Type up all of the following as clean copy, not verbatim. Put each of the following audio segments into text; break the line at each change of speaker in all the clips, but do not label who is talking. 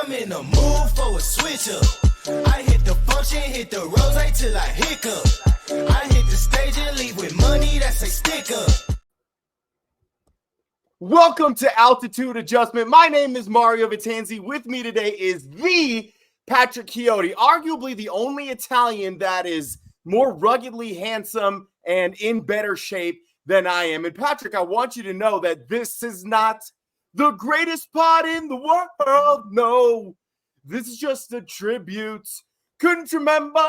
I'm in the mood for a switch up. I hit the function, hit the rose till I hiccup. I hit the stage and leave with money that's a stick up.
Welcome to Altitude Adjustment. My name is Mario Vitanzi. With me today is the Patrick Chiotti, arguably the only Italian that is more ruggedly handsome and in better shape than I am. And Patrick, I want you to know that this is not the greatest pod in the world. No, this is just a tribute. Couldn't remember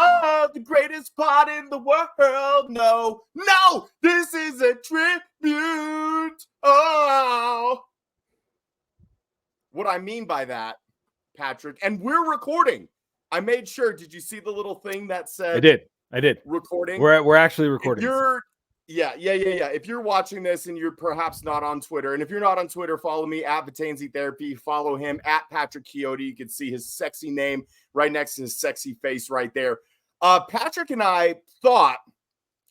the greatest pod in the world. No, this is a tribute. Oh, what I mean by that, Patrick, and we're recording. I made sure. Did you see the little thing that said?
I did.
Recording.
We're actually recording.
Yeah. If you're watching this and you're perhaps not on Twitter, and if you're not on Twitter, follow me at Vitanzi Therapy. Follow him at Patrick Chiotti. You can see his sexy name right next to his sexy face right there. Patrick and I thought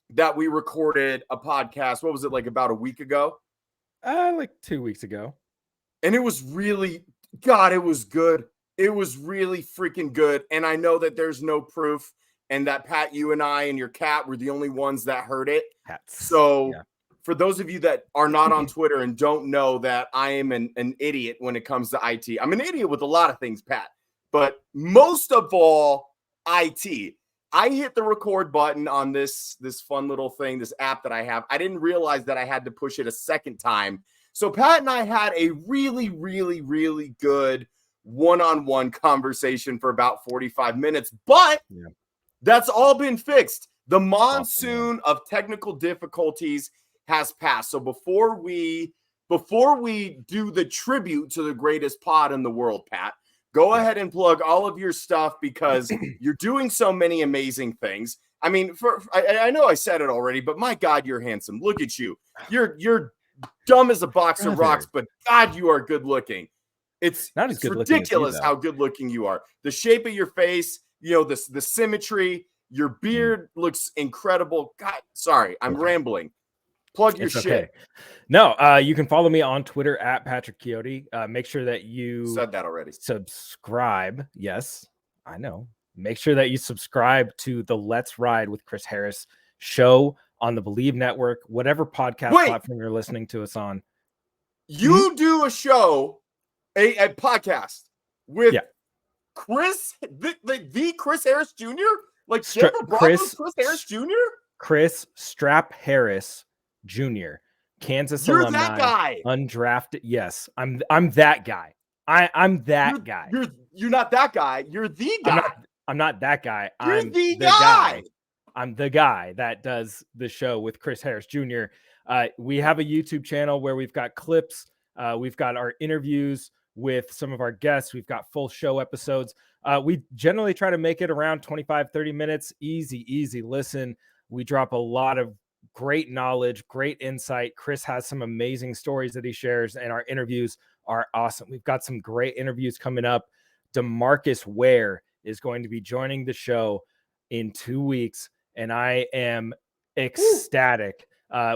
that we recorded a podcast. What was it, like about a week ago?
Like 2 weeks ago.
And it was really, God, it was good. It was really freaking good. And I know that there's no proof. And that Pat, you and I and your cat were the only ones that heard it. So for those of you that are not on Twitter and don't know that I am an idiot when it comes to IT. I'm an idiot with a lot of things, Pat. But most of all, IT. I hit the record button on this fun little thing, this app that I have. I didn't realize that I had to push it a second time. So Pat and I had a really, really, really good one-on-one conversation for about 45 minutes. But that's all been fixed. The monsoon of technical difficulties has passed. So before we do the tribute to the greatest pod in the world, Pat, go ahead and plug all of your stuff because you're doing so many amazing things. I mean, I know I said it already, but my God, you're handsome. Look at you. You're dumb as a box of rocks, but God, you are good looking. It's not as good ridiculous as you, how good looking you are. The shape of your face, you know, the symmetry, your beard looks incredible. God, sorry, I'm rambling. Plug your shit.
No, you can follow me on Twitter at Patrick Chiotti. Make sure that you
said that already.
Subscribe. Yes, I know. Make sure that you subscribe to the Let's Ride with Chris Harris show on the Believe Network, whatever podcast platform you're listening to us on.
You do a show, a podcast with Chris, the Chris Harris Jr.? Like the Broncos, Chris Harris Jr.?
Chris Strap Harris Jr., Kansas alumni, that guy. Undrafted. Yes, I'm that guy. I'm that guy.
You're not that guy. You're the guy.
I'm not that guy.
I'm the guy.
I'm the guy that does the show with Chris Harris Jr. We have a YouTube channel where we've got clips. We've got our interviews with some of our guests. We've got full show episodes. We generally try to make it around 25, 30 minutes. Easy listen. We drop a lot of great knowledge, great insight. Chris has some amazing stories that he shares, and our interviews are awesome. We've got some great interviews coming up. DeMarcus Ware is going to be joining the show in 2 weeks, and I am ecstatic.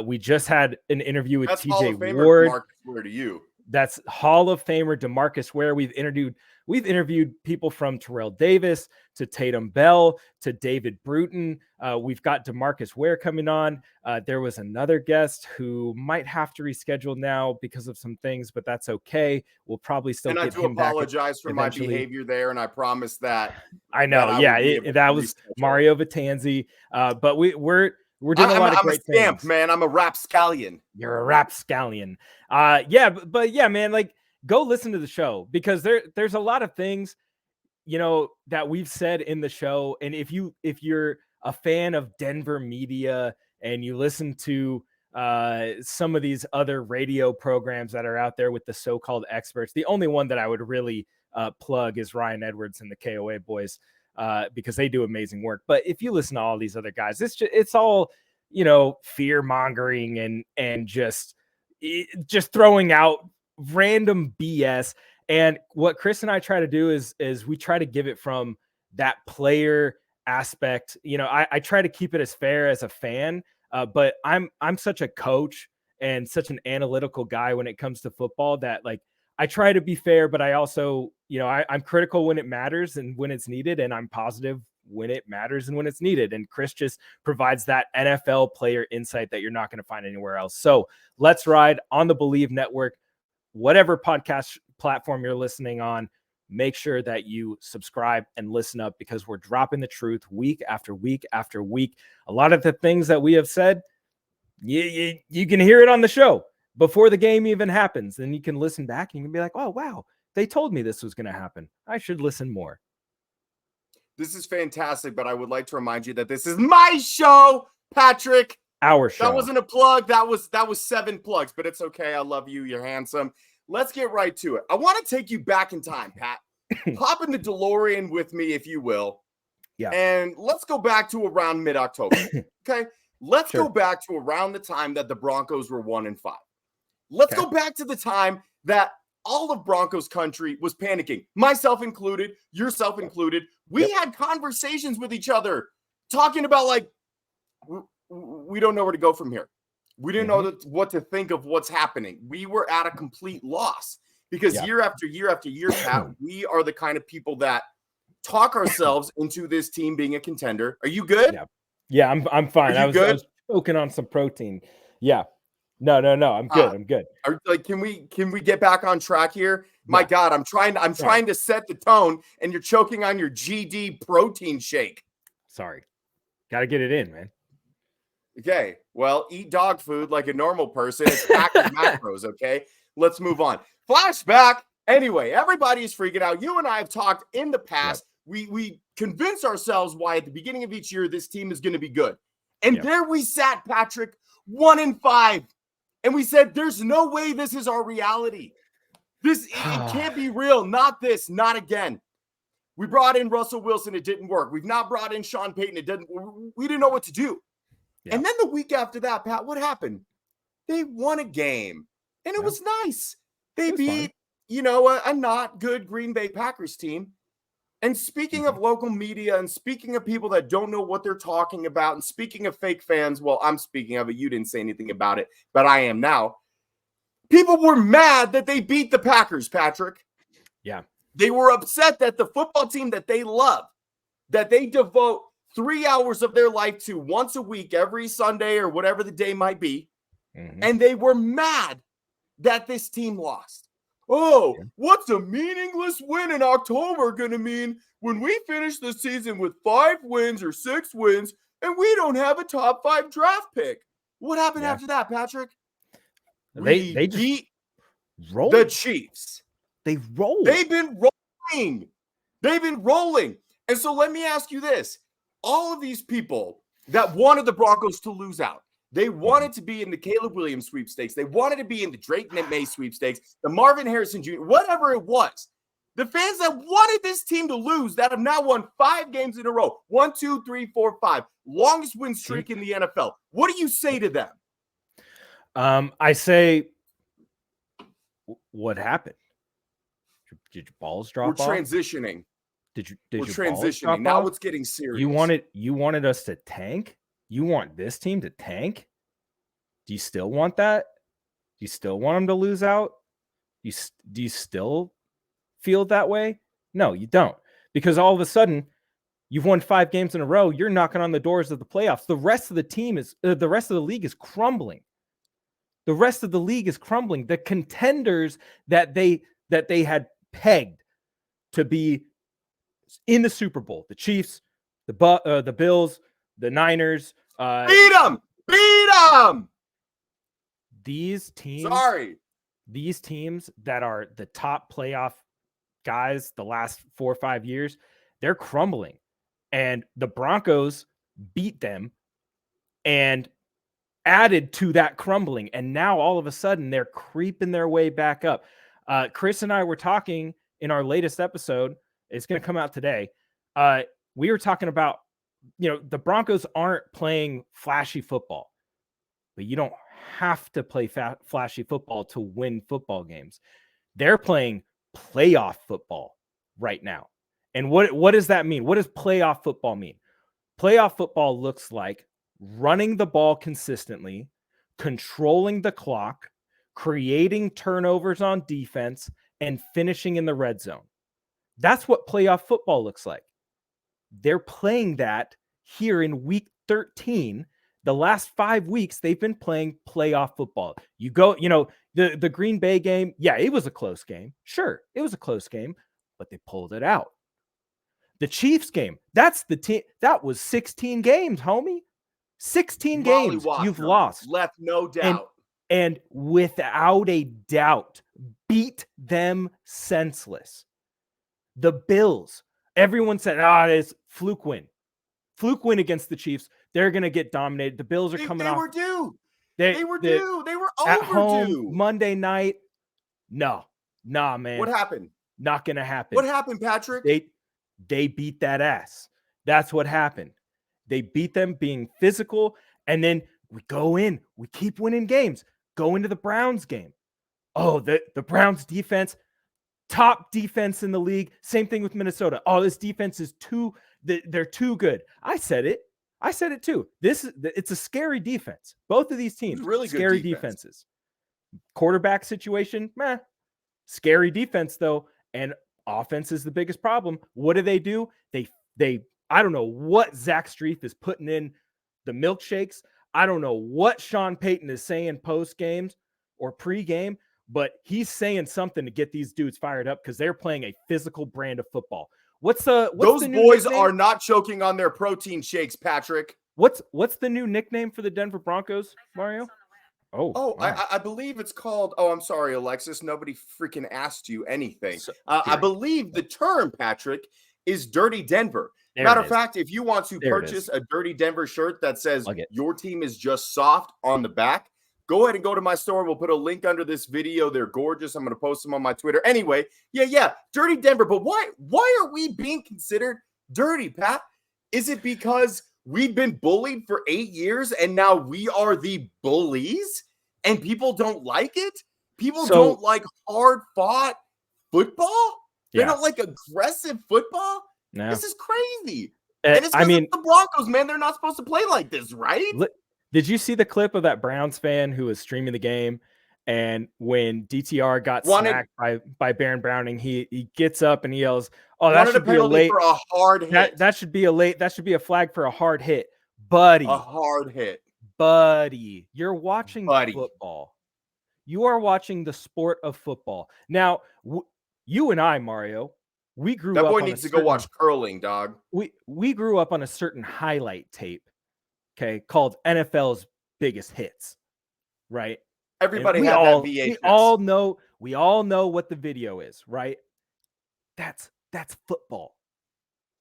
We just had an interview with TJ Ward.
DeMarcus Ware to you.
That's Hall of Famer DeMarcus Ware. We've interviewed people from Terrell Davis to Tatum Bell to David Bruton. We've got DeMarcus Ware coming on. There was another guest who might have to reschedule now because of some things, but that's okay. We'll probably still get him back.
And I do apologize for my behavior there, and I promise that.
I know. That was Mario Vitanzi. But we're doing a lot of great things.
I'm a scamp, man. I'm a rapscallion.
You're a rapscallion. But man, like, go listen to the show because there's a lot of things, you know, that we've said in the show. And if you're a fan of Denver media and you listen to some of these other radio programs that are out there with the so-called experts, the only one that I would really plug is Ryan Edwards and the KOA boys. Because they do amazing work. But if you listen to all these other guys, it's all, you know, fear mongering and just throwing out random BS. And what Chris and I try to do is we try to give it from that player aspect. You know, I try to keep it as fair as a fan, but I'm such a coach and such an analytical guy when it comes to football that, like, I try to be fair, but I also, I'm critical when it matters and when it's needed, and I'm positive when it matters and when it's needed. And Chris just provides that NFL player insight that you're not going to find anywhere else. So let's ride on the Believe Network, whatever podcast platform you're listening on. Make sure that you subscribe and listen up, because we're dropping the truth week after week after week. A lot of the things that we have said, you can hear it on the show before the game even happens. Then you can listen back and you can be like, oh, wow, they told me this was going to happen. I should listen more.
This is fantastic, but I would like to remind you that this is my show, Patrick.
Our show.
That wasn't a plug. That was 7 plugs, but it's okay. I love you. You're handsome. Let's get right to it. I want to take you back in time, Pat. Hop in the DeLorean with me, if you will.
Yeah.
And let's go back to around mid-October. Okay. Let's go back to around the time that the Broncos were 1-5. Let's go back to the time that all of Broncos country was panicking, myself included, yourself included. We had conversations with each other talking about, like, we don't know where to go from here. We didn't know what to think of what's happening. We were at a complete loss because year after year after year, Pat, we are the kind of people that talk ourselves into this team being a contender. Are you good?
Yeah, I'm fine. I was choking on some protein. Yeah. No. I'm good. I'm good.
Can we get back on track here? My God, I'm trying to set the tone, and you're choking on your GD protein shake.
Sorry. Got to get it in, man.
Okay. Well, eat dog food like a normal person. It's packed with macros. Okay. Let's move on. Flashback. Anyway, everybody is freaking out. You and I have talked in the past. We convince ourselves why at the beginning of each year this team is going to be good. And there we sat, Patrick, 1-5. And we said, there's no way this is our reality. It can't be real. Not this, not again. We brought in Russell Wilson. It didn't work. We've not brought in Sean Payton. We didn't know what to do. Yeah. And then the week after that, Pat, what happened? They won a game. And it was nice. They beat, a not good Green Bay Packers team. And speaking of local media and speaking of people that don't know what they're talking about and speaking of fake fans, well, I'm speaking of it. You didn't say anything about it, but I am now. People were mad that they beat the Packers, Patrick.
Yeah.
They were upset that the football team that they love, that they devote 3 hours of their life to once a week, every Sunday or whatever the day might be, and they were mad that this team lost. Oh, what's a meaningless win in October going to mean when we finish the season with 5 wins or 6 wins and we don't have a top 5 draft pick? What happened after that, Patrick?
They just
beat
rolled
the Chiefs.
They rolled.
They've been rolling. And so let me ask you this. All of these people that wanted the Broncos to lose out, they wanted to be in the Caleb Williams sweepstakes. They wanted to be in the Drake May sweepstakes, the Marvin Harrison Jr., whatever it was. The fans that wanted this team to lose, that have now won 5 games in a row, 1, 2, 3, 4, 5, longest win streak in the NFL. What do you say to them?
I say, what happened? Did your balls drop off?
We're transitioning.
We're
transitioning. Now it's getting serious.
You wanted us to tank? You want this team to tank? Do you still want that? Do you still want them to lose out? Do you still feel that way? No, you don't. Because all of a sudden, you've won 5 games in a row. You're knocking on the doors of the playoffs. The rest of the league is crumbling. The rest of the league is crumbling. The contenders that they had pegged to be in the Super Bowl, the Chiefs, the Bills, the Niners,
beat them.
These teams that are the top playoff guys the last 4 or 5 years, they're crumbling. And the Broncos beat them and added to that crumbling. And now all of a sudden they're creeping their way back up. Chris and I were talking in our latest episode. It's going to come out today. We were talking about, the Broncos aren't playing flashy football, but you don't have to play flashy football to win football games. They're playing playoff football right now. And what does that mean? What does playoff football mean? Playoff football looks like running the ball consistently, controlling the clock, creating turnovers on defense, and finishing in the red zone. That's what playoff football looks like. They're playing that here in week 13. The last 5 weeks, they've been playing playoff football. You go, the Green Bay game, yeah, it was a close game. Sure, it was a close game, but they pulled it out. The Chiefs game, that's the team. That was 16 games, homie. 16 games you've lost.
Left no doubt.
And without a doubt, beat them senseless. The Bills, everyone said, it's fluke win. Fluke win against the Chiefs. They're going to get dominated. The Bills are coming off.
They were due. They were due. They were
at
overdue.
Home, Monday night. Nah, man.
What happened?
Not going to happen.
What happened, Patrick?
They beat that ass. That's what happened. They beat them being physical, and then we go in. We keep winning games. Go into the Browns game. Oh, the Browns defense, top defense in the league. Same thing with Minnesota. Oh, this defense is they're too good. I said it too. It's a scary defense. Both of these teams,
really
scary
good
defenses. Quarterback situation, meh. Scary defense though, and offense is the biggest problem. What do? They I don't know what Zach Streif is putting in the milkshakes. I don't know what Sean Payton is saying post games or pre-game, but he's saying something to get these dudes fired up because they're playing a physical brand of football. What's those
the boys nickname? Are not choking on their protein shakes, Patrick.
What's the new nickname for the Denver Broncos, Mario?
Wow. I believe it's called. Oh, I'm sorry, Alexis. Nobody freaking asked you anything. I believe the term, Patrick, is Dirty Denver. Matter of fact, if you want to purchase a Dirty Denver shirt that says your team is just soft on the back, go ahead and go to my store. We'll put a link under this video. They're gorgeous. I'm going to post them on my Twitter. Anyway, yeah, Dirty Denver. But why are we being considered dirty, Pat? Is it because we've been bullied for 8 years and now we are the bullies and people don't like it? People don't like hard-fought football? They don't like aggressive football? No. This is crazy. And it's the Broncos, man. They're not supposed to play like this, right?
Did you see the clip of that Browns fan who was streaming the game? And when DTR got smacked by Baron Browning, he gets up and he yells, "Oh, that should be a late
for a hard hit.
That should be a flag for a hard hit, buddy.
A hard hit,
buddy. You're watching football. You are watching the sport of football. Now, you and I, Mario, we grew up.
That boy needs to go watch curling, dog.
We grew up on a certain highlight tape, okay, called NFL's Biggest Hits, right?
Everybody had that VHS.
We all know what the video is, right? That's football.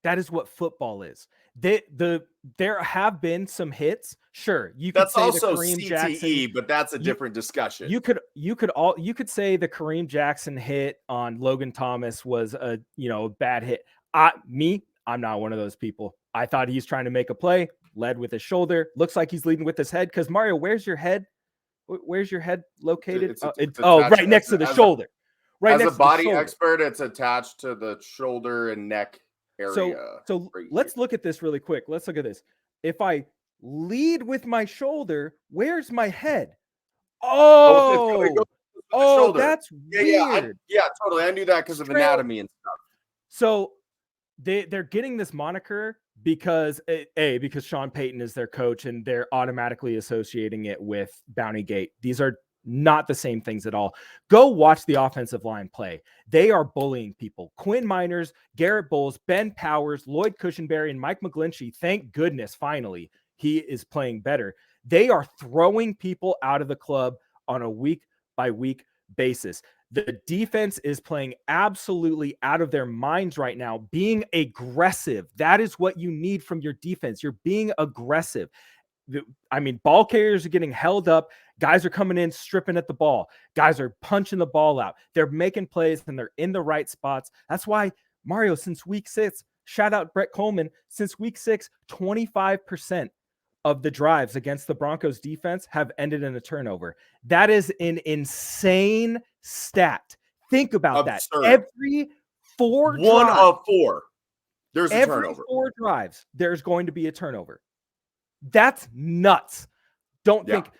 That is what football is. There have been some hits. Sure, you could say also the Kareem
CTE,
Jackson,
but that's a different discussion.
You could say the Kareem Jackson hit on Logan Thomas was a bad hit. I'm not one of those people. I thought he's trying to make a play, led with his shoulder. Looks like he's leading with his head. Because Mario, where's your head? Where's your head located? It's right next to the shoulder. Right next to the shoulder. As a body
expert, it's attached to the shoulder and neck area.
So let's look at this really quick. Let's look at this. If I lead with my shoulder, where's my head? That's weird.
Yeah, totally. I knew that because of anatomy and stuff.
So they're getting this moniker because Sean Payton is their coach and they're automatically associating it with Bounty Gate. These are not the same things at all. Go watch the offensive line play. They are bullying people. Quinn Miners, Garrett Bowles, Ben Powers, Lloyd Cushenberry, and Mike McGlinchey. Thank goodness, finally, he is playing better. They are throwing people out of the club on a week-by-week basis. The defense is playing absolutely out of their minds right now, being aggressive. That is what you need from your defense. You're being aggressive. Ball carriers are getting held up. Guys are coming in, stripping at the ball. Guys are punching the ball out. They're making plays and they're in the right spots. That's why, Mario, since week 6, shout out Brett Coleman, since week 6, 25% of the drives against the Broncos defense have ended in a turnover. That is an insane stat. Think about that. Every 4 drives,
1 of 4, there's a turnover.
Every 4 drives, there's going to be a turnover. That's nuts. Don't think,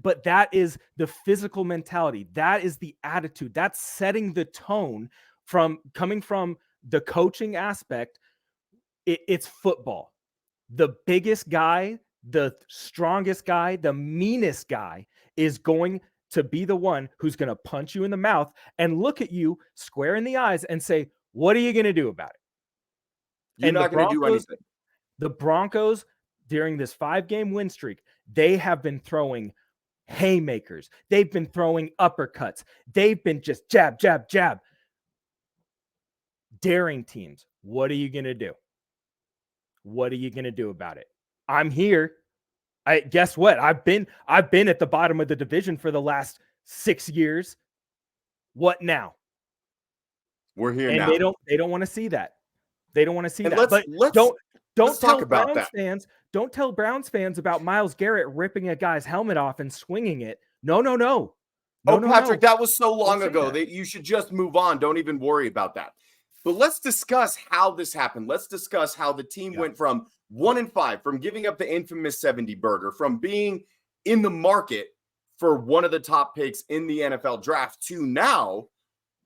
but that is the physical mentality. That is the attitude. That's setting the tone coming from the coaching aspect. It's football. The biggest guy, the strongest guy, the meanest guy is going to be the one who's going to punch you in the mouth and look at you square in the eyes and say, what are you going to do about it?
You're not going to do anything.
The Broncos, during this 5-game win streak, they have been throwing haymakers. They've been throwing uppercuts. They've been just jab, jab, jab. Daring teams, what are you going to do? What are you going to do about it? I'm here. Guess what? I've been at the bottom of the division for the last 6 years. What now?
We're here
and
now.
They don't want to see that. They don't want to see that.
Let's
don't
talk
tell
about
Browns
that.
fans. Don't tell Browns fans about Myles Garrett ripping a guy's helmet off and swinging it. No.
Patrick, that was so long
Don't say
ago
that.
that you should just move on. Don't even worry about that. But let's discuss how this happened. Let's discuss how the team went from 1-5, from giving up the infamous 70 burger, from being in the market for one of the top picks in the NFL draft to now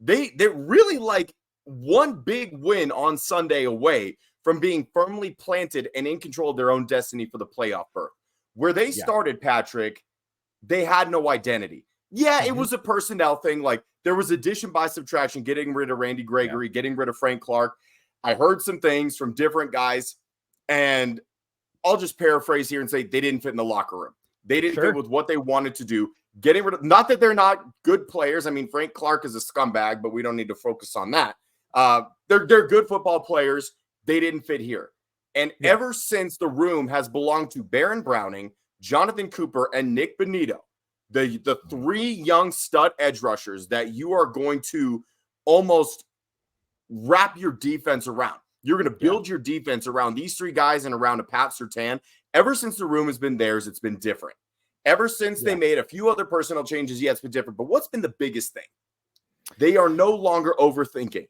they're really like one big win on Sunday away from being firmly planted and in control of their own destiny for the playoff berth. Where they started, Patrick, they had no identity. Yeah, it was a personnel thing. Like there was addition by subtraction, getting rid of Randy Gregory, getting rid of Frank Clark. I heard some things from different guys, and I'll just paraphrase here and say they didn't fit in the locker room. They didn't fit with what they wanted to do. Getting rid of, not that they're not good players. I mean, Frank Clark is a scumbag, but we don't need to focus on that. They're good football players. They didn't fit here. And ever since the room has belonged to Baron Browning, Jonathan Cooper, and Nick Bonito, the 3 young stud edge rushers that you are going to almost wrap your defense around. You're going to build your defense around these 3 guys and around a Pat Surtain. Ever since the room has been theirs, it's been different. Ever since they made a few other personnel changes, it's been different. But what's been the biggest thing? They are no longer overthinking.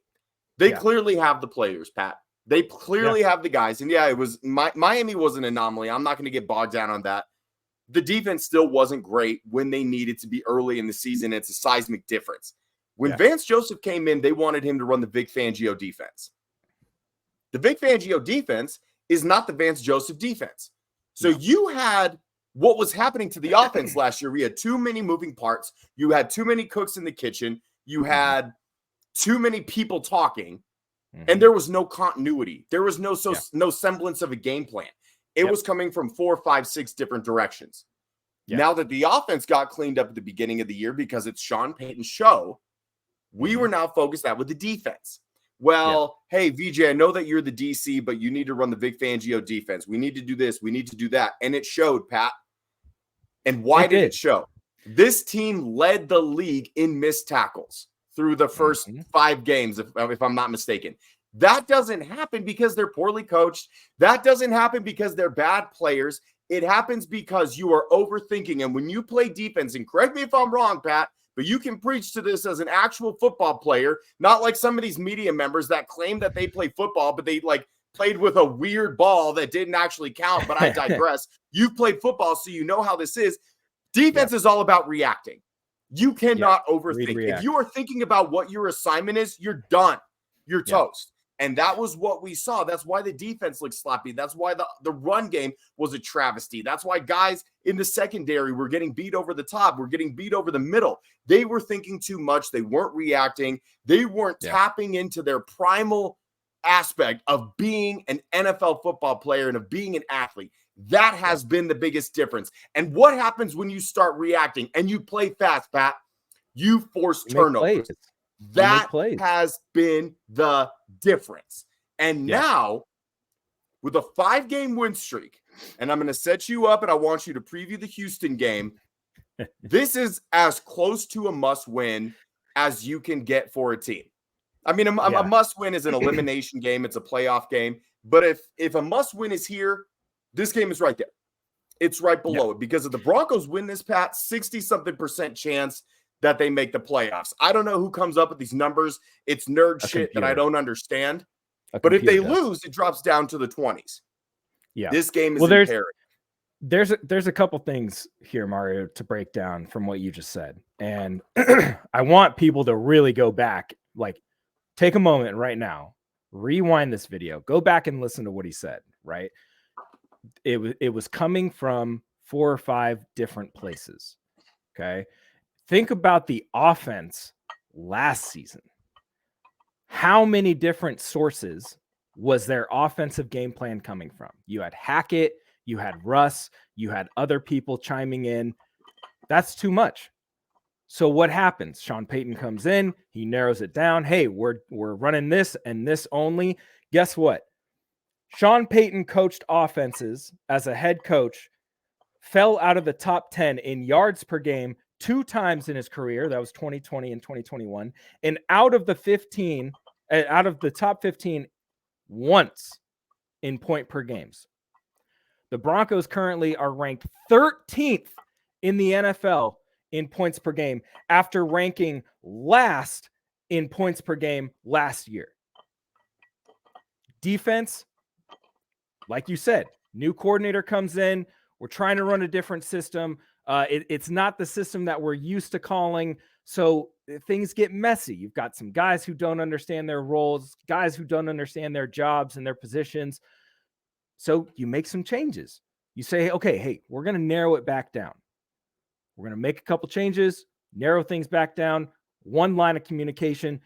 They clearly have the players, Pat. They clearly have the guys. And it was Miami was an anomaly. I'm not going to get bogged down on that. The defense still wasn't great when they needed to be early in the season. It's a seismic difference. When Vance Joseph came in, they wanted him to run the Vic Fangio defense. The Vic Fangio defense is not the Vance Joseph defense. So you had what was happening to the offense last year. We had too many moving parts. You had too many cooks in the kitchen. You had too many people talking, and there was no continuity. There was no semblance of a game plan. It was coming from 4, 5, 6 different directions. Now that the offense got cleaned up at the beginning of the year because it's Sean Payton's show, we were now focused out with the defense. Well, hey, VJ, I know that you're the DC, but you need to run the Vic Fangio defense. We need to do this. We need to do that. And it showed, Pat. And why did it show? This team led the league in missed tackles through the first 5 games, if I'm not mistaken. That doesn't happen because they're poorly coached. That doesn't happen because they're bad players. It happens because you are overthinking. And when you play defense, and correct me if I'm wrong, Pat, but you can preach to this as an actual football player, not like some of these media members that claim that they play football, but they played with a weird ball that didn't actually count. But I digress. You've played football, so you know how this is. Defense is all about reacting. You cannot overthink. If you are thinking about what your assignment is, you're done. You're toast. And that was what we saw. That's why the defense looked sloppy. That's why the run game was a travesty. That's why guys in the secondary were getting beat over the top. Were getting beat over the middle. They were thinking too much. They weren't reacting. They weren't tapping into their primal aspect of being an NFL football player and of being an athlete. That has been the biggest difference. And what happens when you start reacting and you play fast, Pat? You force turnovers. That has been the difference. And now, with a 5-game win streak, and I'm going to set you up and I want you to preview the Houston game. This is as close to a must-win as you can get for a team. I mean, a must-win is an elimination game. It's a playoff game. But if a must-win is here, this game is right there. It's right below it because if the Broncos win this, Pat, 60-something% chance that they make the playoffs. I don't know who comes up with these numbers. It's nerd shit that I don't understand. But if they lose, it drops down to the 20s. Yeah. This game is imperative.
there's a couple things here, Mario, to break down from what you just said. And I want people to really go back, like take a moment right now, rewind this video, go back and listen to what he said, right? It was coming from 4 or 5 different places. Okay. Think about the offense last season. How many different sources was their offensive game plan coming from? You had Hackett, you had Russ, you had other people chiming in. That's too much. So what happens? Sean Payton comes in, he narrows it down. Hey, we're running this and this only. Guess what? Sean Payton coached offenses as a head coach, fell out of the top 10 in yards per game 2 times in his career. That was 2020 and 2021. And out of the top 15 once in point per games. The Broncos currently are ranked 13th in the NFL in points per game after ranking last in points per game last year. Defense, like you said, new coordinator comes in. We're trying to run a different system. It's not the system that we're used to calling. So things get messy. You've got some guys who don't understand their roles, guys who don't understand their jobs and their positions. So you make some changes. You say, okay, hey, we're going to narrow it back down. We're going to make a couple changes, narrow things back down, one line of communication,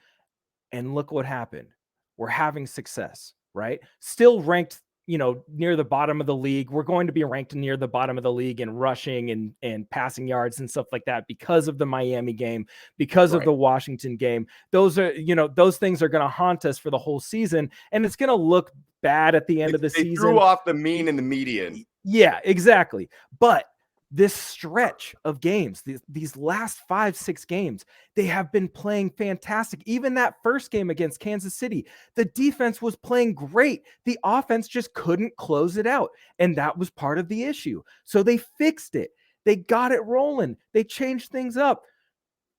and look what happened. We're having success, right? Still ranked, near the bottom of the league. We're going to be ranked near the bottom of the league in rushing and passing yards and stuff like that because of the Miami game, because of the Washington game. Those are, those things are going to haunt us for the whole season, and it's going to look bad at the end of the season. They
threw off the mean and the median.
Yeah, exactly. But this stretch of games, these last 5-6 games, they have been playing fantastic. Even that first game against Kansas City, the defense was playing great. The offense just couldn't close it out. And that was part of the issue. So they fixed it. They got it rolling. They changed things up.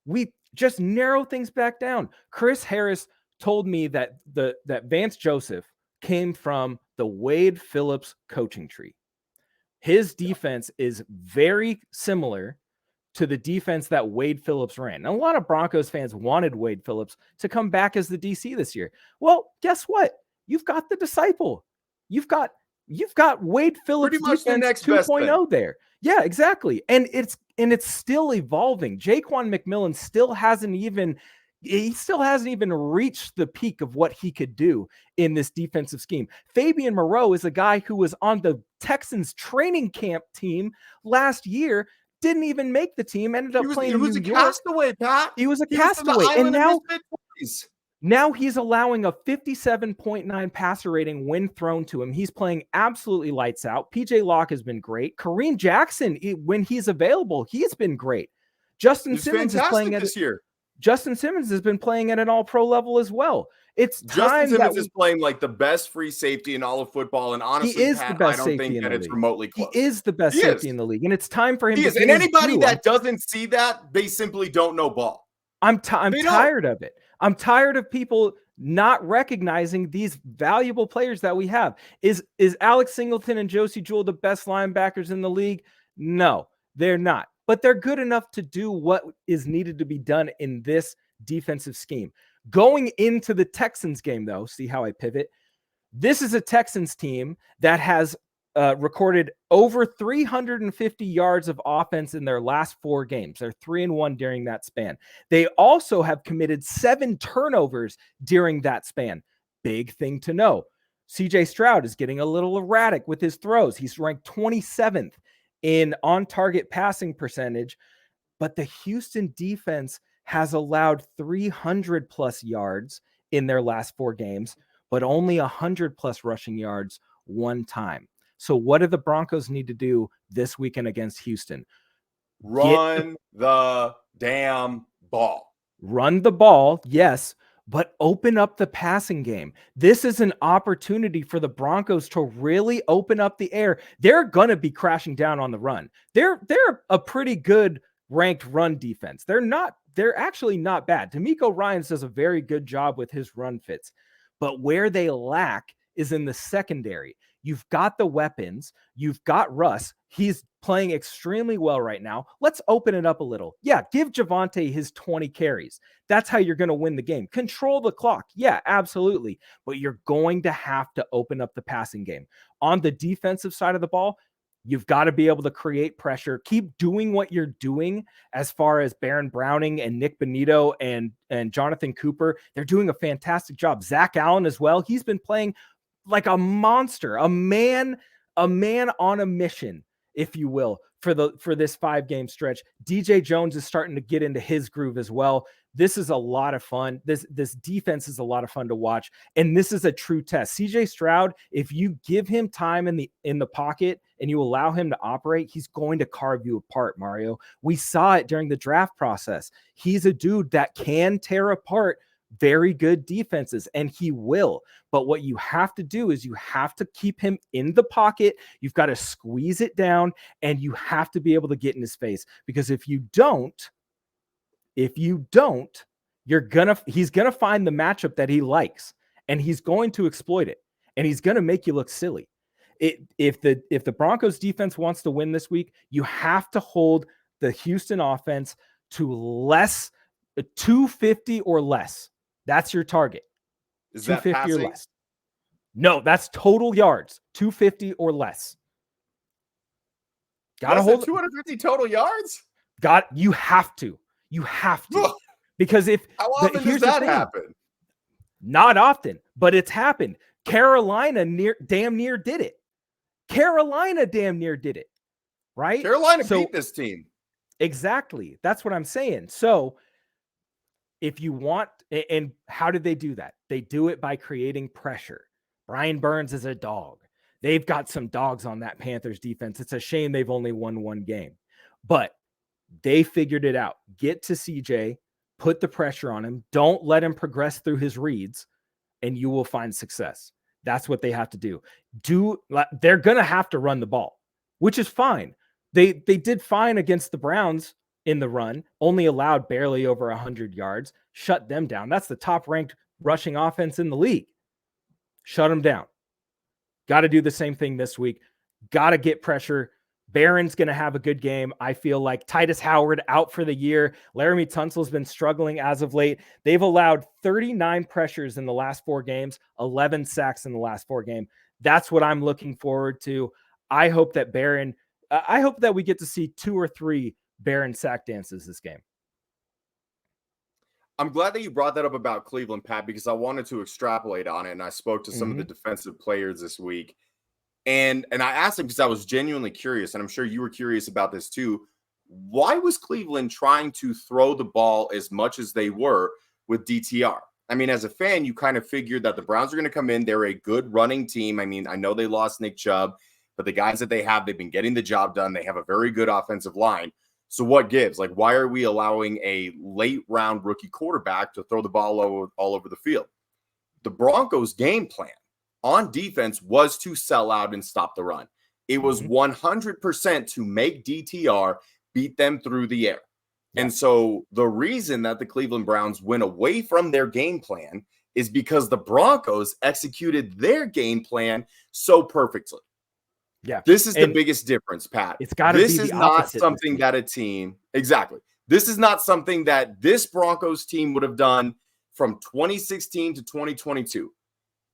We just narrow things back down. Chris Harris told me that that Vance Joseph came from the Wade Phillips coaching tree. His defense is very similar to the defense that Wade Phillips ran. And a lot of Broncos fans wanted Wade Phillips to come back as the DC this year. Well, guess what? You've got the disciple. You've got Wade Phillips defense 2.0 there. Yeah, exactly. And it's still evolving. Jaquan McMillan still hasn't even reached the peak of what he could do in this defensive scheme. Fabian Moreau is a guy who was on the Texans training camp team last year, didn't even make the team, ended up playing in New York. He was a
castaway, Pat.
He was a castaway. And now he's allowing a 57.9 passer rating when thrown to him. He's playing absolutely lights out. PJ Locke has been great. Kareem Jackson, when he's available, he's been great. Justin Simmons is playing this year. Justin Simmons has been playing at an all-pro level as well. It's time
Justin Simmons is playing like the best free safety in all of football, and honestly,
he is
Pat,
the best
I don't
safety
think
in
that
the
it's
league.
remotely close.
He is the best safety in the league, and it's time for him to
and anybody that doesn't see that, they simply don't know ball.
I'm tired of it. I'm tired of people not recognizing these valuable players that we have. Is Alex Singleton and Josie Jewell the best linebackers in the league? No, they're not. But they're good enough to do what is needed to be done in this defensive scheme. Going into the Texans game, though, see how I pivot? This is a Texans team that has recorded over 350 yards of offense in their last 4 games. They're 3-1 during that span. They also have committed 7 turnovers during that span. Big thing to know. CJ Stroud is getting a little erratic with his throws. He's ranked 27th in on-target passing percentage, but the Houston defense has allowed 300 plus yards in their last 4 games, but only 100 plus rushing yards one time. So what do the Broncos need to do this weekend against Houston?
Run the damn ball.
Run the ball, yes, but open up the passing game. This is an opportunity for the Broncos to really open up the air. They're going to be crashing down on the run. They're a pretty good ranked run defense. They're actually not bad. D'Amico Ryans does a very good job with his run fits, but where they lack is in the secondary. You've got the weapons. You've got Russ. He's playing extremely well right now. Let's open it up a little. Yeah, give Javonte his 20 carries. That's how you're going to win the game. Control the clock. Yeah, absolutely. But you're going to have to open up the passing game. On the defensive side of the ball, you've got to be able to create pressure. Keep doing what you're doing as far as Baron Browning and Nick Bonito and Jonathan Cooper. They're doing a fantastic job. Zach Allen as well. He's been playing like a monster, a man on a mission, if you will, for this 5-game stretch. DJ Jones is starting to get into his groove as well. This is a lot of fun. This defense is a lot of fun to watch, and this is a true test. CJ Stroud, if you give him time in the pocket and you allow him to operate, he's going to carve you apart, Mario. We saw it during the draft process. He's a dude that can tear apart very good defenses, and he will. But what you have to do is you have to keep him in the pocket. You've got to squeeze it down, and you have to be able to get in his face, because if you don't, he's gonna find the matchup that he likes, and he's going to exploit it, and he's gonna make you look silly. If the Broncos defense wants to win this week, you have to hold the Houston offense to less 250 or less. That's your target.
Is that
250 or
passing?
less? No, that's total yards. 250 or less. Gotta hold
250 total yards.
You have to. You have to. Because
how often does that happen?
Not often, but it's happened. Carolina damn near did it. Right?
Carolina beat this team.
Exactly. That's what I'm saying. So if you want, and how did they do that? They do it by creating pressure. Brian Burns is a dog. They've got some dogs on that Panthers defense. It's a shame they've only won one game, but they figured it out. Get to CJ, put the pressure on him. Don't let him progress through his reads, and you will find success. That's what they have to do. They're going to have to run the ball, which is fine. They did fine against the Browns in the run, only allowed barely over 100 yards, shut them down. That's the top ranked rushing offense in the league. Shut them down. Got to do the same thing this week. Got to get pressure. Barron's going to have a good game. I feel like Titus Howard out for the year. Laramie Tunsil's been struggling as of late. They've allowed 39 pressures in the last 4 games, 11 sacks in the last 4 games. That's what I'm looking forward to. I hope that we get to see 2 or 3 Barron sack dances this game.
I'm glad that you brought that up about Cleveland, Pat, because I wanted to extrapolate on it, and I spoke to some of the defensive players this week. And I asked them, because I was genuinely curious, and I'm sure you were curious about this too. Why was Cleveland trying to throw the ball as much as they were with DTR? I mean, as a fan, you kind of figured that the Browns are going to come in. They're a good running team. I mean, I know they lost Nick Chubb, but the guys that they have, they've been getting the job done. They have a very good offensive line. So what gives? Like, why are we allowing a late-round rookie quarterback to throw the ball all over the field? The Broncos' game plan on defense was to sell out and stop the run. It was 100% to make DTR beat them through the air. Yeah. And so the reason that the Cleveland Browns went away from their game plan is because the Broncos executed their game plan so perfectly.
Yeah.
This is the biggest difference, Pat.
It's got to be the opposite.
This is not something that a team, exactly. This is not something that this Broncos team would have done from 2016 to 2022.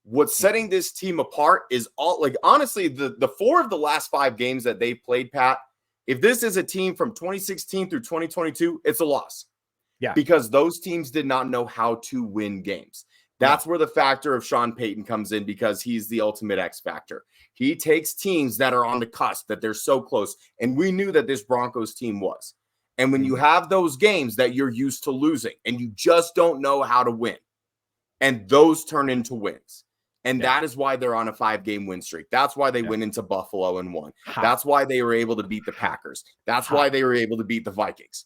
What's setting this team apart is honestly, the 4 of the last 5 games that they've played, Pat, if this is a team from 2016 through 2022, it's a loss. Yeah. Because those teams did not know how to win games. That's where the factor of Sean Payton comes in, because he's the ultimate X factor. He takes teams that are on the cusp, that they're so close. And we knew that this Broncos team was. And when you have those games that you're used to losing and you just don't know how to win, and those turn into wins. And that is why they're on a 5-game win streak. That's why they went into Buffalo and won. That's why they were able to beat the Packers. That's why they were able to beat the Vikings.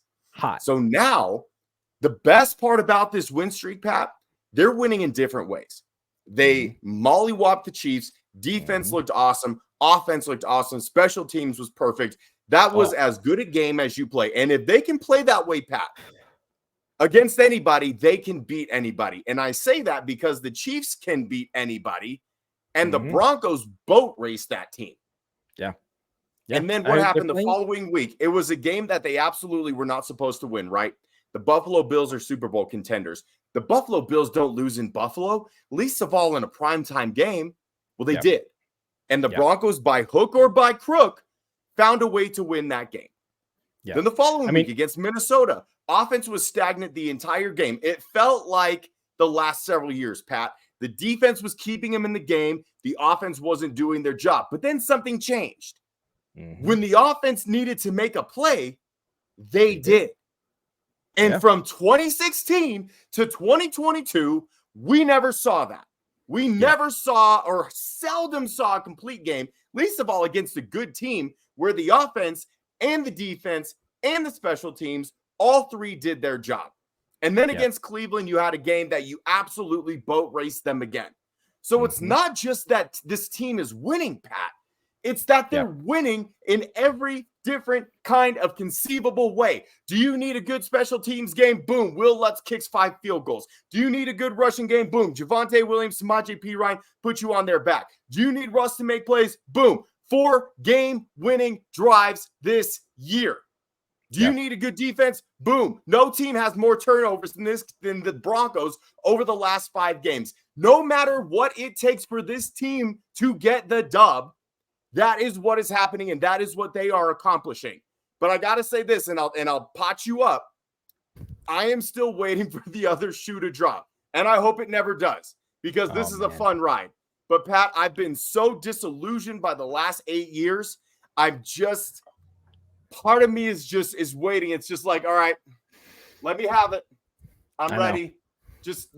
So now, the best part about this win streak, Pat, they're winning in different ways. They mollywopped the Chiefs. Defense looked awesome. Offense looked awesome. Special teams was perfect. That was as good a game as you play. And if they can play that way, Pat, against anybody, they can beat anybody. And I say that because the Chiefs can beat anybody, And the Broncos boat raced that team.
Yeah.
And then what happened the following week? It was a game that they absolutely were not supposed to win, right? The Buffalo Bills are Super Bowl contenders. The Buffalo Bills don't lose in Buffalo, least of all in a primetime game. Well, they did. And the Broncos, by hook or by crook, found a way to win that game. Then the following week against Minnesota, offense was stagnant the entire game. It felt like the last several years, Pat. The defense was keeping them in the game. The offense wasn't doing their job. But then something changed. When the offense needed to make a play, they did. And from 2016 to 2022, we never saw that. We never saw or seldom saw a complete game, least of all against a good team where the offense and the defense and the special teams, all three did their job. And then against Cleveland, you had a game that you absolutely boat raced them again. So it's not just that this team is winning, Pat. It's that they're winning in every different kind of conceivable way. Do you need a good special teams game? Boom. Will Lutz kicks 5 field goals. Do you need a good rushing game? Boom. Javonte Williams, Samaje Perine put you on their back. Do you need Russ to make plays? Boom. 4 game-winning drives this year. Do you need a good defense? Boom. No team has more turnovers than the Broncos over the last 5 games. No matter what it takes for this team to get the dub, that is what is happening, and that is what they are accomplishing. But I got to say this, and I'll pot you up. I am still waiting for the other shoe to drop, and I hope it never does, because this is a fun ride. But, Pat, I've been so disillusioned by the last 8 years. Part of me is waiting. It's just like, all right, let me have it. I'm ready. Just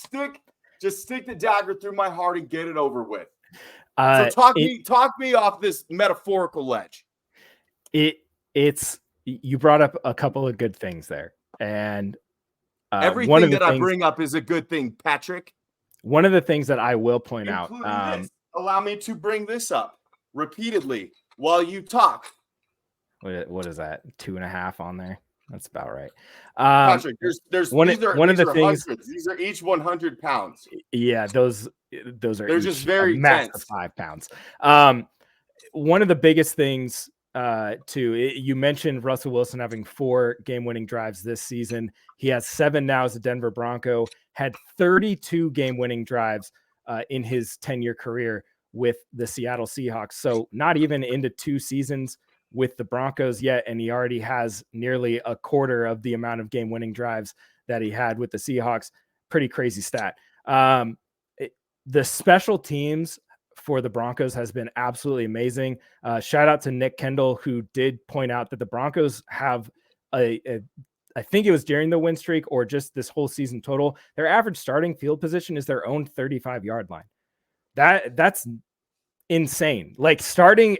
stick the dagger through my heart and get it over with. So talk me off this metaphorical ledge.
It's you brought up a couple of good things there, and
everything that I bring up is a good thing, Patrick.
One of the things that I will point out,
allow me to bring this up repeatedly while you talk.
What is that? 2.5 on there? That's about right.
Patrick, there's
one of the things.
Hundreds. These are each 100 pounds.
Yeah, those are.
They're just very
massive 5 pounds. One of the biggest things, you mentioned Russell Wilson having 4 game-winning drives this season. He has 7 now as a Denver Bronco. Had 32 game-winning drives in his 10-year career with the Seattle Seahawks. So not even into 2 seasons with the Broncos yet, and he already has nearly a quarter of the amount of game-winning drives that he had with the Seahawks. Pretty crazy stat. The special teams for the Broncos has been absolutely amazing. Shout out to Nick Kendall, who did point out that the Broncos have I think it was during the win streak or just this whole season total, their average starting field position is their own 35-yard line. That's insane. Like starting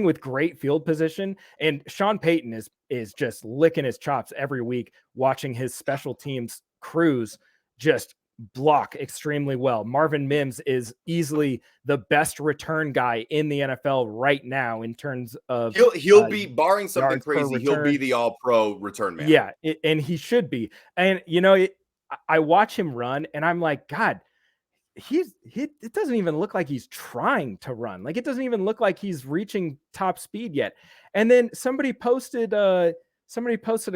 with great field position, and Sean Payton is just licking his chops every week watching his special teams crews just block extremely well. Marvin Mims is easily the best return guy in the NFL right now in terms of
he'll be, barring something crazy, he'll be the all-pro return man.
Yeah, and he should be. And I watch him run and I'm like, God, it doesn't even look like he's trying to run. Like it doesn't even look like he's reaching top speed yet. And then somebody posted a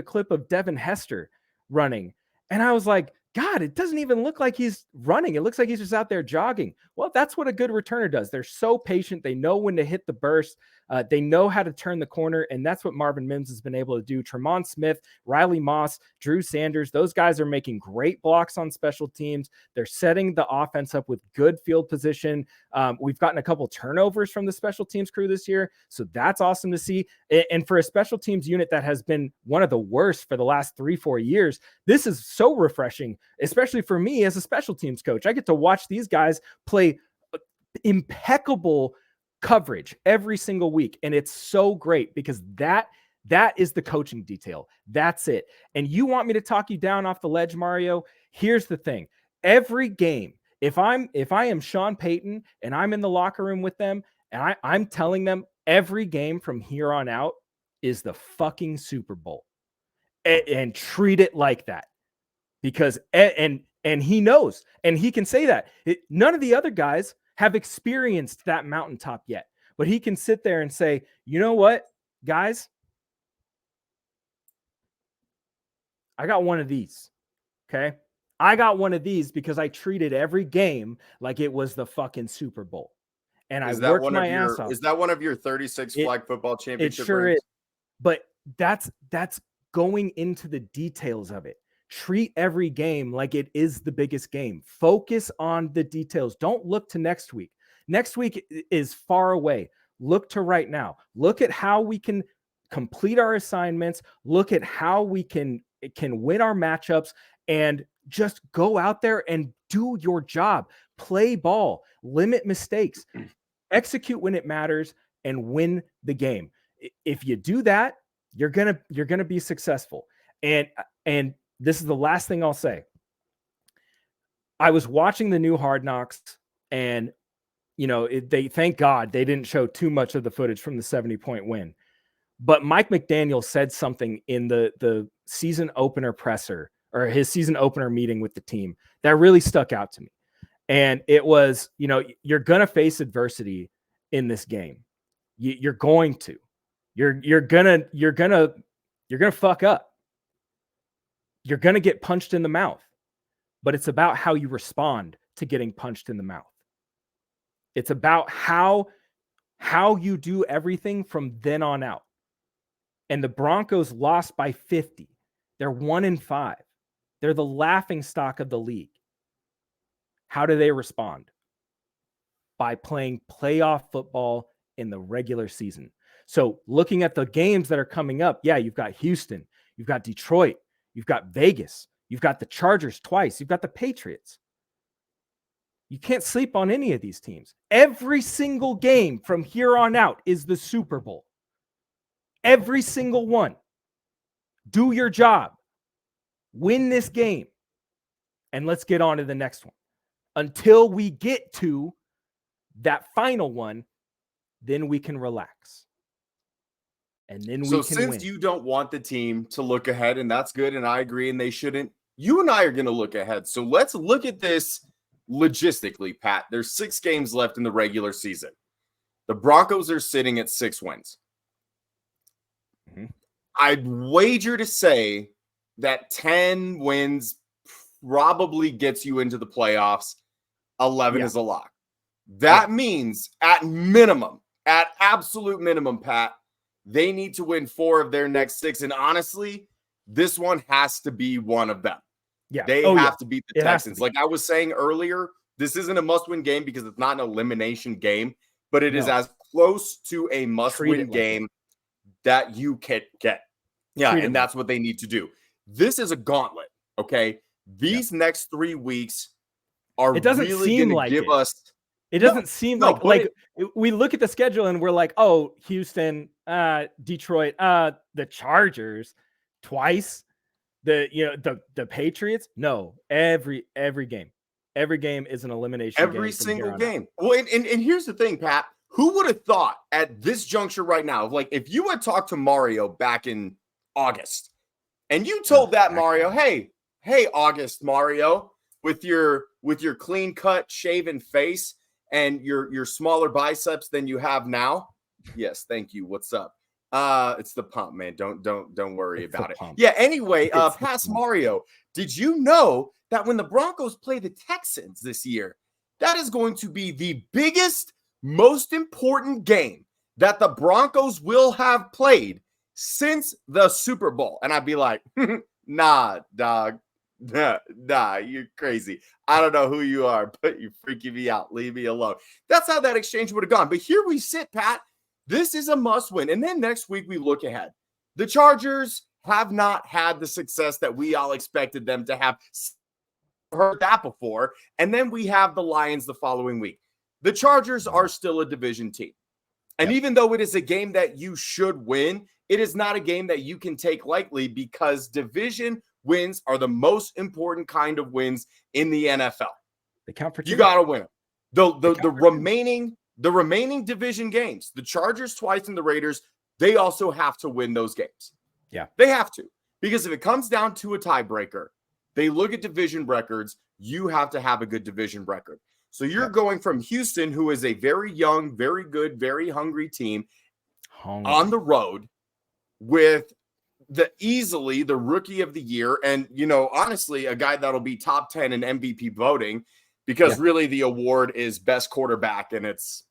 clip of Devin Hester running, and I was like, God, it doesn't even look like he's running. It looks like he's just out there jogging. Well, that's what a good returner does. They're so patient. They know when to hit the burst. They know how to turn the corner, and that's what Marvin Mims has been able to do. Tremont Smith, Riley Moss, Drew Sanders, those guys are making great blocks on special teams. They're setting the offense up with good field position. We've gotten a couple turnovers from the special teams crew this year, so that's awesome to see. And for a special teams unit that has been one of the worst for the last 3-4 years, this is so refreshing, especially for me as a special teams coach. I get to watch these guys play impeccable coverage every single week, and it's so great because that is the coaching detail. That's it. And you want me to talk you down off the ledge, Mario? Here's the thing. Every game, if I am Sean Payton and I'm in the locker room with them and I'm telling them every game from here on out is the fucking Super Bowl, and treat it like that, because and he knows, and he can say that. None of the other guys have experienced that mountaintop yet. But he can sit there and say, you know what, guys? I got one of these. Okay. I got one of these because I treated every game like it was the fucking Super Bowl. And I worked my ass off.
Is that one of your 36 flag football championship
It sure
rings?
is. But that's going into the details of it. Treat every game like it is the biggest game. Focus on the details. Don't look to next week. Next week is far away. Look to right now. Look at how we can complete our assignments. Look at how we can win our matchups, and just go out there and do your job. Play ball. Limit mistakes. Execute when it matters and win the game. If you do that, you're gonna be successful. And this is the last thing I'll say. I was watching the new Hard Knocks, and they thank God they didn't show too much of the footage from the 70-point win. But Mike McDaniel said something in the season opener presser, or his season opener meeting with the team, that really stuck out to me. And it was, you're gonna face adversity in this game. You're going to. You're gonna fuck up. You're gonna get punched in the mouth. But it's about how you respond to getting punched in the mouth. It's about how you do everything from then on out. And the Broncos lost by 50. They're 1-5. They're the laughing stock of the league. How do they respond? By playing playoff football in the regular season. So looking at the games that are coming up, yeah, you've got Houston, you've got Detroit, you've got Vegas, you've got the Chargers twice, you've got the Patriots. You can't sleep on any of these teams. Every single game from here on out is the Super Bowl. Every single one. Do your job. Win this game. And let's get on to the next one. Until we get to that final one, then we can relax. And then we can
since
win.
You don't want the team to look ahead, and that's good, and I agree, and they shouldn't, you and I are going to look ahead. So let's look at this logistically, Pat. There's 6 games left in the regular season. The Broncos are sitting at 6 wins.
Mm-hmm.
I'd wager to say that 10 wins probably gets you into the playoffs. 11 is a lock. That means at absolute minimum, Pat, they need to win 4 of their next 6. And honestly, this one has to be one of them.
Yeah.
They have to beat the Texans. Like I was saying earlier, this isn't a must-win game because it's not an elimination game, but it is as close to a must-win game that you can get. Yeah, and that's what they need to do. This is a gauntlet, okay? These next 3 weeks are really going to give us...
It doesn't seem like we look at the schedule and we're like, oh, Houston, Detroit, the Chargers twice, the Patriots. No, every game is an elimination.
Every single game. Well, and here's the thing, Pat. Who would have thought at this juncture right now, like if you had talked to Mario back in August, and you told that Mario, hey, August Mario, with your clean cut, shaven face and your smaller biceps than you have now. Yes, thank you. What's up? It's the pump, man. Don't worry about it. Yeah. Anyway, past Mario, did you know that when the Broncos play the Texans this year, that is going to be the biggest, most important game that the Broncos will have played since the Super Bowl? And I'd be like, nah, dog. Nah, you're crazy. I don't know who you are, but you're freaking me out. Leave me alone. That's how that exchange would have gone. But here we sit, Pat. This is a must win. And then next week we look ahead. The Chargers have not had the success that we all expected them to have. Heard that before. And then we have the Lions the following week. The Chargers are still a division team. And even though it is a game that you should win, it is not a game that you can take lightly because division wins are the most important kind of wins in the NFL.
They count for 2.
You got to win them. The remaining division games, the Chargers twice and the Raiders, they also have to win those games.
Yeah.
They have to. Because if it comes down to a tiebreaker, they look at division records, you have to have a good division record. So you're going from Houston, who is a very young, very good, very hungry team, on the road with easily the rookie of the year. And, honestly, a guy that'll be top 10 in MVP voting, because really the award is best quarterback. And it's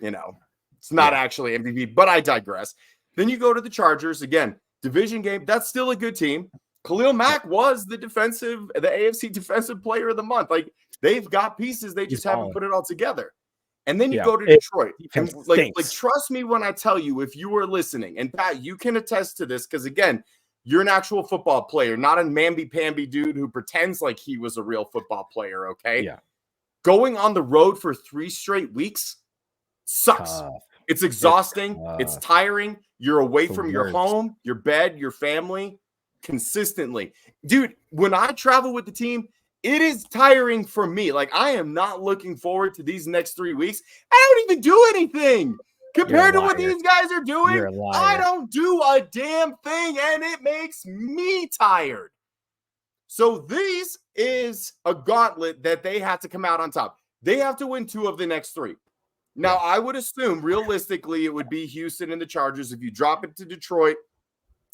not actually MVP, but I digress. Then you go to the Chargers again, division game. That's still a good team. Khalil Mack was the AFC defensive player of the month. Like, they've got pieces. They just haven't put it all together. And then you go to Detroit. And like, trust me when I tell you, if you were listening, and Pat, you can attest to this, because again, you're an actual football player, not a mamby-pamby dude who pretends like he was a real football player, okay? Yeah. Going on the road for 3 straight weeks sucks. It's exhausting. It's tiring. You're away from your home, your bed, your family consistently. Dude, when I travel with the team, it is tiring for me. Like, I am not looking forward to these next 3 weeks. I don't even do anything compared to what these guys are doing. I don't do a damn thing, and it makes me tired. So this is a gauntlet that they have to come out on top. They have to win 2 of the next 3. Now, I would assume realistically it would be Houston and the Chargers. If you drop it to Detroit,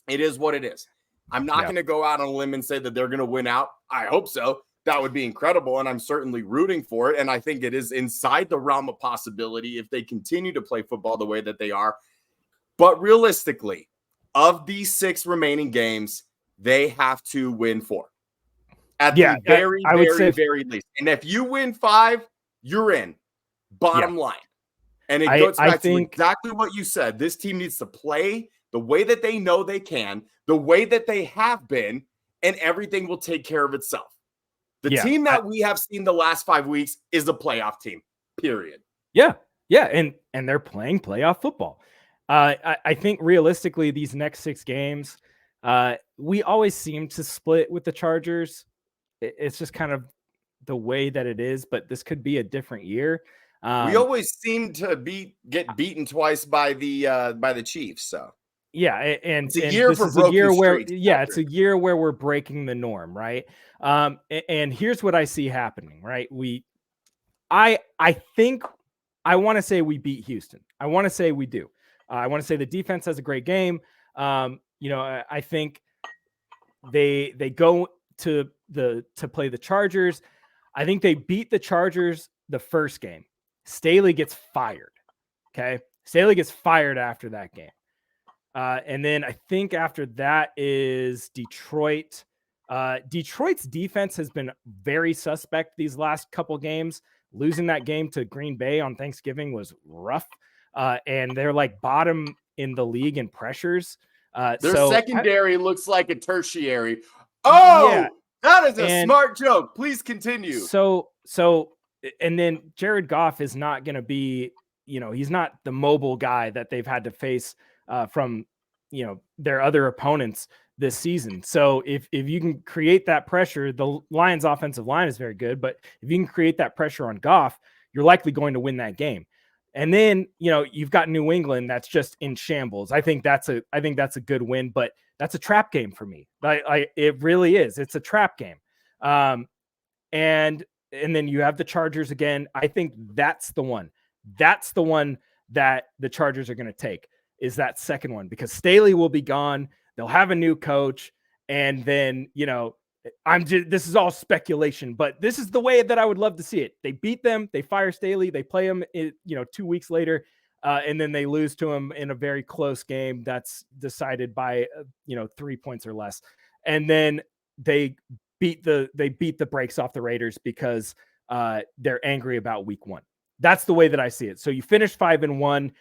it is what it is. I'm not going to go out on a limb and say that they're going to win out. I hope so. That would be incredible, and I'm certainly rooting for it. And I think it is inside the realm of possibility if they continue to play football the way that they are. But realistically, of these 6 remaining games, they have to win 4. At the very least. And if you win 5, you're in. Bottom line. And it goes back to exactly what you said. This team needs to play the way that they know they can, the way that they have been, and everything will take care of itself. The team that we have seen the last 5 weeks is a playoff team, period.
Yeah. And they're playing playoff football. I think realistically, these next 6 games, we always seem to split with the Chargers. It's just kind of the way that it is, but this could be a different year.
We always seem to get beaten twice by the Chiefs. So
and
it's a year for broken streaks.
It's a year where we're breaking the norm, right? And here's what I see happening, right? I think I want to say we beat Houston. I want to say we do. I want to say the defense has a great game. I think they go to play the Chargers. I think they beat the Chargers the first game. Staley gets fired. Okay. Staley gets fired after that game. And then I think after that is Detroit. Detroit's defense has been very suspect these last couple games. Losing that game to Green Bay on Thanksgiving was rough. And they're like bottom in the league in pressures.
Their secondary looks like a tertiary. That is a smart joke. Please continue.
And then Jared Goff is not going to be, he's not the mobile guy that they've had to face from, their other opponents this season. So if you can create that pressure, the Lions offensive line is very good, but if you can create that pressure on Goff, you're likely going to win that game. And then, you've got New England that's just in shambles. I think that's a good win, but that's a trap game for me. It really is. It's a trap game. And then you have the Chargers again. I think that's the one. That's the one that the Chargers are going to take, is that second one, because Staley will be gone. They'll have a new coach. And then, this is all speculation, but this is the way that I would love to see it. They beat them. They fire Staley. They play him, 2 weeks later. And then they lose to him in a very close game that's decided by, 3 points or less. And then they beat the brakes off the Raiders because they're angry about week 1. That's the way that I see it. So you finish 5-1,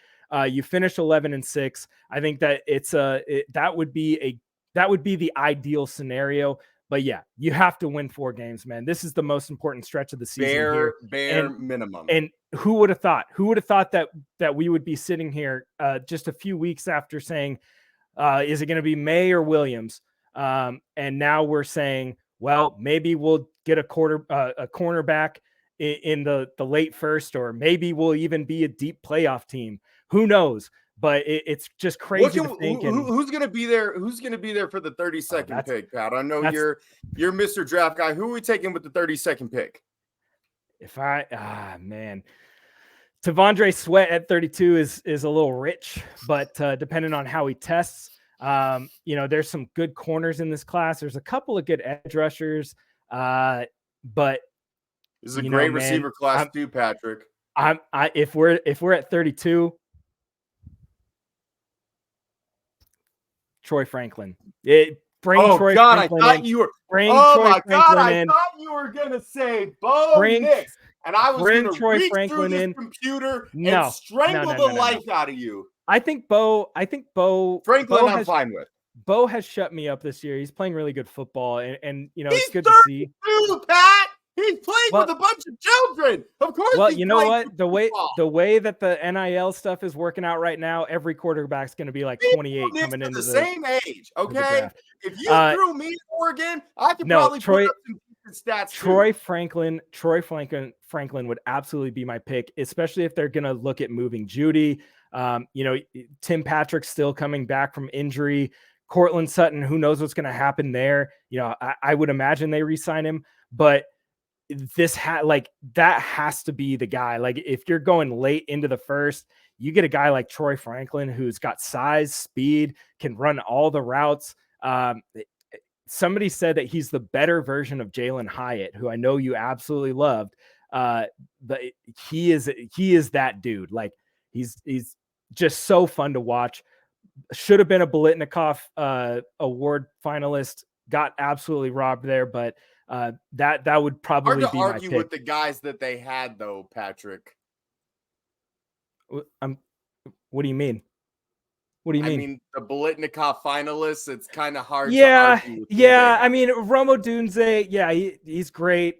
you finish 11-6. I think that that would be the ideal scenario. But yeah, you have to win 4 games, man. This is the most important stretch of the season.
Bare minimum.
And who would have thought? Who would have thought that we would be sitting here just a few weeks after saying, is it going to be May or Williams? And now we're saying, well, maybe we'll get a cornerback in the late first, or maybe we'll even be a deep playoff team. Who knows? But it's just crazy to think.
Who's going to be there? Who's going to be there for the 32nd pick, Pat? I know you're Mr. Draft guy. Who are we taking with the 32nd pick?
Man, Tavondre Sweat at 32 is a little rich, but depending on how he tests, there's some good corners in this class. There's a couple of good edge rushers, but
this is a great receiver class too, Patrick.
If we're at 32, Troy Franklin. Troy Franklin
I thought you were. I thought you were gonna say Bo Nix, and I was gonna reach through this computer and strangle the life out of you.
I think Bo
Franklin, I'm fine with.
Bo has shut me up this year. He's playing really good football, and it's good
to
see.
Pat. He's playing with a bunch of children. Of course.
Well, you know what? The way that the NIL stuff is working out right now, every quarterback's going to be like 28 coming into
the same age. Okay. If you threw me in Oregon, I could probably put up some stats.
Troy Franklin would absolutely be my pick, especially if they're going to look at moving Judy. Tim Patrick's still coming back from injury. Cortland Sutton, who knows what's going to happen there? I would imagine they re-sign him, but that has to be the guy. Like, if you're going late into the first, you get a guy like Troy Franklin who's got size, speed, can run all the routes. Somebody said that he's the better version of Jalen Hyatt, who I know you absolutely loved. But he is that dude. Like, he's just so fun to watch. Should have been a Biletnikoff award finalist. Got absolutely robbed there, but that would probably
hard to
be
argue
my pick.
with the guys that they had, though, Patrick.
What do you mean? What do you mean?
I mean, the Biletnikoff finalists, it's kind of hard
to argue with. I mean, Rome Odunze, he's great.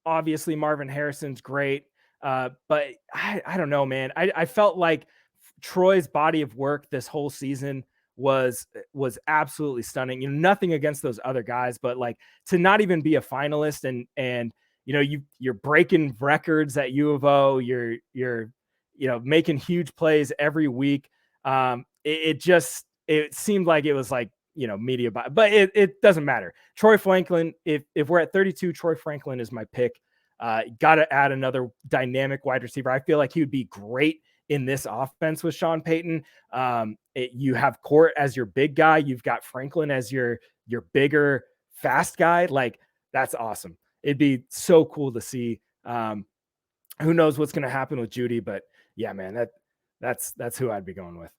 Obviously, Marvin Harrison's great. But I don't know, man. I felt like Troy's body of work this whole season was absolutely stunning. Nothing against those other guys, but like, to not even be a finalist and you're breaking records at U of O, you're making huge plays every week. It seemed like it was like, media buy, but it doesn't matter. Troy Franklin, if we're at 32, Troy Franklin is my pick. Got to add another dynamic wide receiver. I feel like he would be great in this offense with Sean Payton. You have Court as your big guy. You've got Franklin as your bigger, fast guy. Like, that's awesome. It'd be so cool to see. Who knows what's going to happen with Judy, but yeah, man, that's who I'd be going with.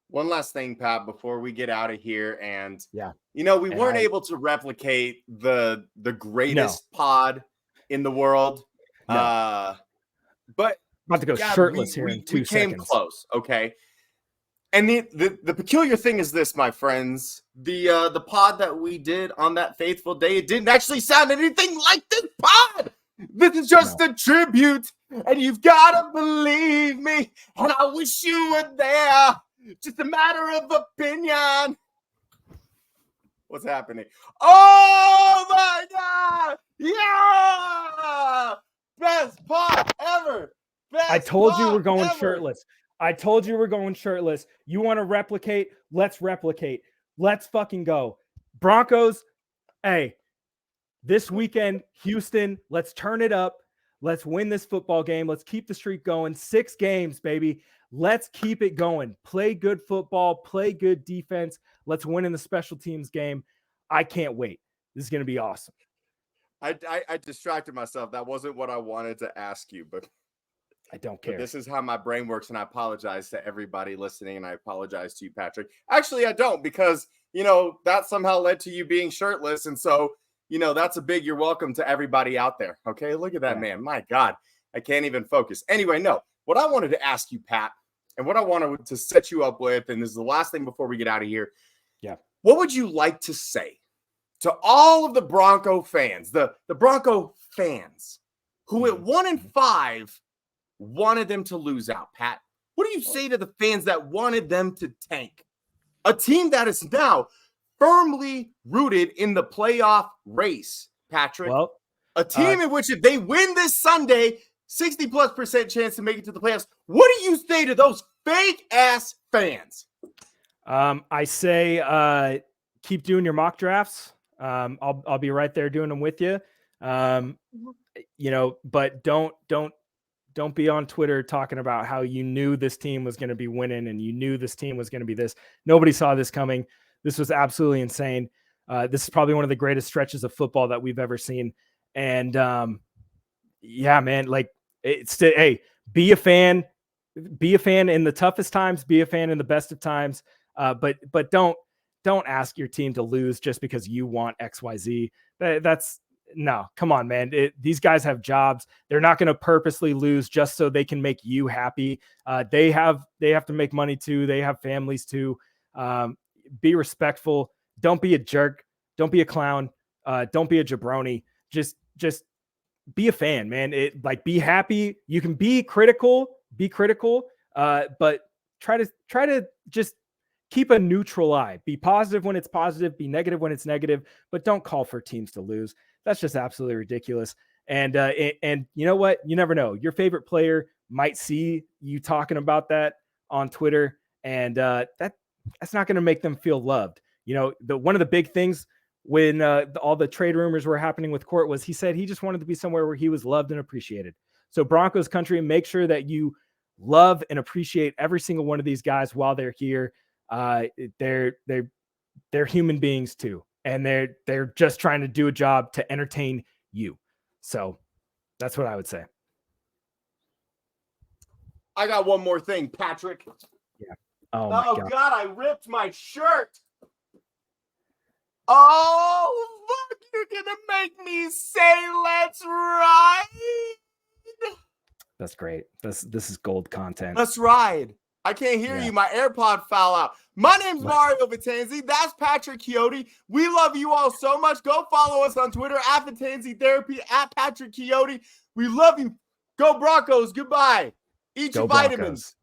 One last thing, Pat, before we get out of here. And we weren't able to replicate the greatest pod in the world. But
about to go shirtless here in 2 seconds.
We came close, okay? And the peculiar thing is this, my friends. The pod that we did on that fateful day, it didn't actually sound anything like this pod. This is just a tribute, and you've got to believe me. And I wish you were there. Just a matter of opinion. What's happening? Oh, my God. Yeah. Best pod ever.
I told you we're going shirtless. You want to replicate? Let's replicate. Let's fucking go. Broncos, hey, this weekend, Houston, let's turn it up. Let's win this football game. Let's keep the streak going. 6 games, baby. Let's keep it going. Play good football. Play good defense. Let's win in the special teams game. I can't wait. This is going to be awesome.
I distracted myself. That wasn't what I wanted to ask you, but
I don't care.
This is how my brain works, and I apologize to everybody listening, and I apologize to you, Patrick. Actually, I don't, because, that somehow led to you being shirtless, and so, that's a big you're welcome to everybody out there, okay? Look at that, man. My God, I can't even focus. Anyway, no, what I wanted to ask you, Pat, and what I wanted to set you up with, and this is the last thing before we get out of here.
Yeah.
What would you like to say to all of the Bronco fans, the Bronco fans who at 1-5 wanted them to lose out, Pat? What do you say to the fans that wanted them to tank? A team that is now firmly rooted in the playoff race, Patrick.
Well,
a team in which if they win this Sunday, 60+% chance to make it to the playoffs. What do you say to those fake ass fans?
I say keep doing your mock drafts. I'll be right there doing them with you. but don't be on Twitter talking about how you knew this team was going to be winning and you knew this team was going to be this. Nobody saw this coming. This was absolutely insane. This is probably one of the greatest stretches of football that we've ever seen. And yeah, man, like hey, be a fan in the toughest times, be a fan in the best of times. But don't ask your team to lose just because you want XYZ. That's no, come on, man. These guys have jobs. They're not going to purposely lose just so they can make you happy. They have to make money too. They have families too. Be respectful. Don't be a jerk. Don't be a clown. Don't be a jabroni. Just be a fan, man. Be happy. You can be critical, but try to just keep a neutral eye. Be positive when it's positive, be negative when it's negative, but don't call for teams to lose. That's just absolutely ridiculous. And you know what? You never know. Your favorite player might see you talking about that on Twitter, and that's not going to make them feel loved. One of the big things when all the trade rumors were happening with Court was he said he just wanted to be somewhere where he was loved and appreciated. So Broncos country, make sure that you love and appreciate every single one of these guys while they're here. They're human beings too. And they're just trying to do a job to entertain you. So that's what I would say.
I got one more thing, Patrick.
Yeah. Oh my
God, I ripped my shirt. Oh, look, you're going to make me say, let's ride.
That's great. This is gold content.
Let's ride. I can't hear you. My AirPod fell out. My name's Mario Vitanzi. That's Patrick Chiotti. We love you all so much. Go follow us on Twitter at Vitanzi Therapy, at Patrick Chiotti. We love you. Go Broncos. Goodbye. Eat your vitamins.